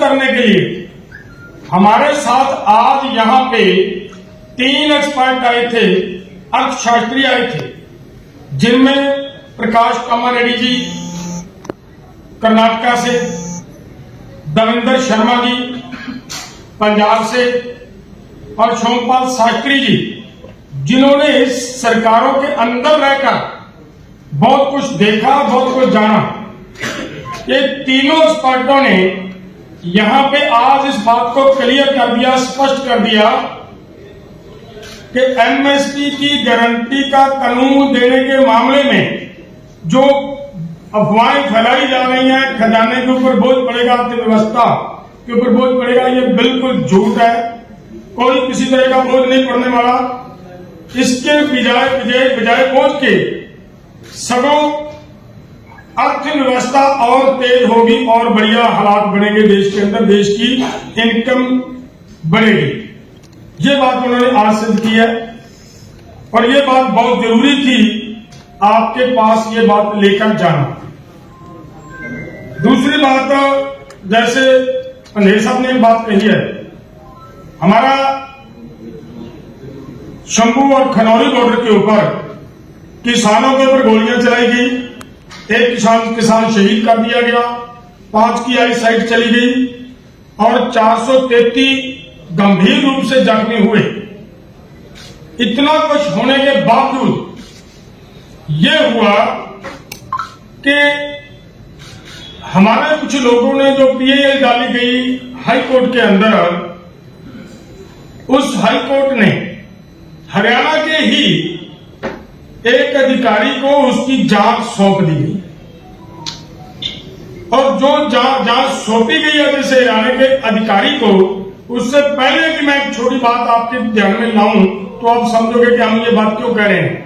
करने के लिए हमारे साथ आज यहाँ पे 3 एक्सपर्ट आए थे, अर्थशास्त्री आए थे, जिनमें प्रकाश कामारेड्डी जी कर्नाटका से, देवेंद्र शर्मा जी पंजाब से और सोमपाल शास्त्री जी, जिन्होंने इस सरकारों के अंदर रहकर बहुत कुछ देखा, बहुत कुछ जाना। ये तीनों एक्सपर्टों ने यहां पे आज इस बात को क्लियर कर दिया, स्पष्ट कर दिया कि एमएसपी की गारंटी का कानून देने के मामले में जो अफवाहें फैलाई जा रही हैं, खजाने के ऊपर बोझ पड़ेगा, अर्थव्यवस्था के ऊपर बोझ पड़ेगा, ये बिल्कुल झूठ है। कोई किसी तरह का बोझ नहीं पड़ने वाला। इसके बजाय बोझ के सगों अर्थव्यवस्था और तेज होगी और बढ़िया हालात बनेंगे देश के अंदर, देश की इनकम बढ़ेगी। ये बात उन्होंने आज सिद्ध की है और ये बात बहुत जरूरी थी आपके पास ये बात लेकर जाना। दूसरी बात, जैसे अंधेर साहब ने एक बात कही है, हमारा शंभू और खनौरी बॉर्डर के ऊपर किसानों के ऊपर गोलियां चलाई गई, एक किसान शहीद कर दिया गया, 5 की आई साइट चली गई और 433 गंभीर रूप से जख्मी हुए। इतना कुछ होने के बावजूद यह हुआ कि हमारे कुछ लोगों ने जो पीएल डाली गई हाई कोर्ट के अंदर, उस हाई कोर्ट ने हरियाणा के ही एक अधिकारी को उसकी जांच सौंप दी गई और जो जांच सौंपी गई है जैसे हरियाणा के अधिकारी को, उससे पहले कि मैं एक छोटी बात आपके ध्यान में लाऊं तो आप समझोगे कि हम ये बात क्यों कह रहे हैं।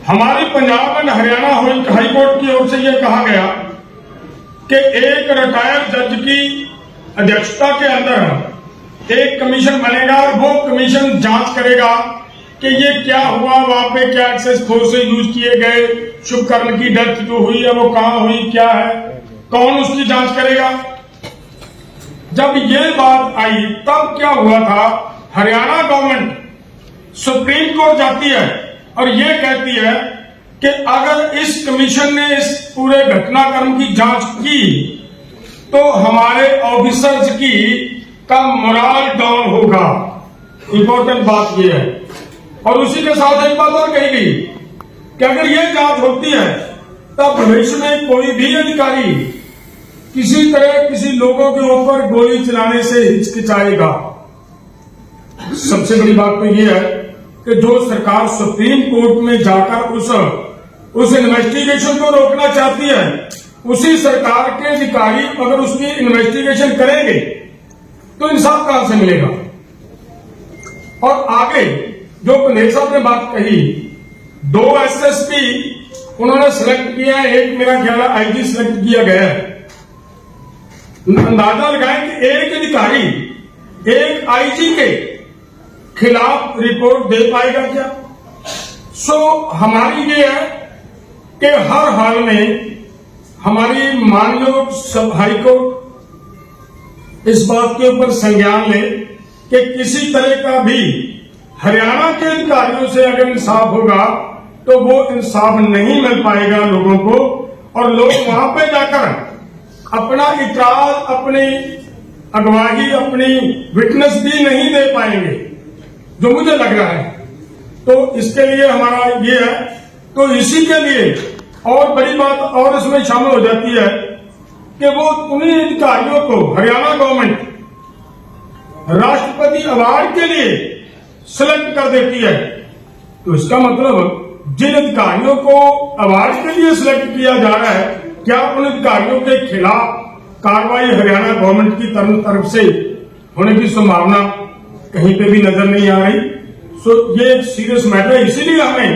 हमारी Punjab and Haryana high court की ओर से यह कहा गया कि एक रिटायर्ड जज की अध्यक्षता के अंदर एक कमीशन बनेगा और वो कमीशन जांच करेगा कि ये क्या हुआ, वहां पे क्या एक्सेस फोर्सेज यूज किए गए, शुभकर्ण की डेथ जो हुई है वो कहां हुई, क्या है, कौन उसकी जांच करेगा। जब ये बात आई तब क्या हुआ था, हरियाणा गवर्नमेंट सुप्रीम कोर्ट जाती है और ये कहती है कि अगर इस कमीशन ने इस पूरे घटनाक्रम की जांच की तो हमारे ऑफिसर्स की का मोरल डाउन होगा। इंपॉर्टेंट बात यह है। और उसी के साथ एक बात और कही गई कि अगर ये जांच होती है तब भविष्य में कोई भी अधिकारी किसी तरह किसी लोगों के ऊपर गोली चलाने से हिचकिचाएगा। सबसे बड़ी बात तो यह है कि जो सरकार सुप्रीम कोर्ट में जाकर उस इन्वेस्टिगेशन को रोकना चाहती है, उसी सरकार के अधिकारी अगर उसकी इन्वेस्टिगेशन करेंगे तो इंसाफ कहां से मिलेगा। और आगे जो अंधेर साहब ने बात कही, 2 एसएसपी उन्होंने सिलेक्ट किया है, एक मेरा ख्याल है आईजी सिलेक्ट किया गया है। अंदाजा लगाएं कि एक अधिकारी एक आईजी के खिलाफ रिपोर्ट दे पाएगा क्या। हमारी ये है कि हर हाल में हमारी माननीय हाईकोर्ट इस बात के ऊपर संज्ञान ले कि किसी तरह का भी हरियाणा के अधिकारियों से अगर इंसाफ होगा तो वो इंसाफ नहीं मिल पाएगा लोगों को, और लोग वहां पे जाकर अपना इतराज, अपनी अगवाही, अपनी विटनेस भी नहीं दे पाएंगे, जो मुझे लग रहा है। तो इसके लिए हमारा ये है, तो इसी के लिए और बड़ी बात और इसमें शामिल हो जाती है कि वो उन्हीं अधिकारियों को हरियाणा गवर्नमेंट राष्ट्रपति अवार्ड के लिए सिलेक्ट कर देती है। तो इसका मतलब जिन अधिकारियों को अवार्ड के लिए सिलेक्ट किया जा रहा है, क्या उन अधिकारियों के खिलाफ कार्रवाई हरियाणा गवर्नमेंट की तरफ से होने की संभावना कहीं पे भी नजर नहीं आ रही। ये एक सीरियस मैटर है। इसीलिए हमें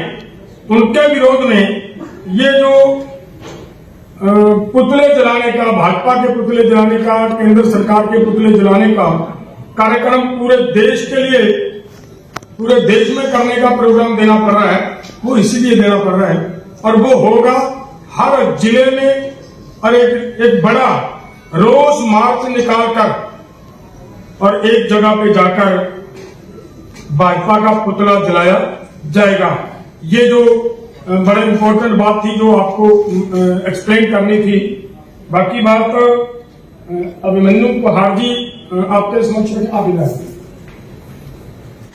उनके विरोध में ये जो पुतले जलाने का, भाजपा के पुतले जलाने का, केंद्र सरकार के पुतले जलाने का कार्यक्रम पूरे देश के लिए, पूरे देश में करने का प्रोग्राम देना पड़ रहा है, वो इसीलिए देना पड़ रहा है। और वो होगा हर जिले में, और एक बड़ा रोज मार्च निकालकर और एक जगह पे जाकर भाजपा का पुतला जलाया जाएगा। ये जो बड़े इंपॉर्टेंट बात थी जो आपको एक्सप्लेन करनी थी। बाकी बात अभिमन्यु पहाड़ जी आपके समक्ष आप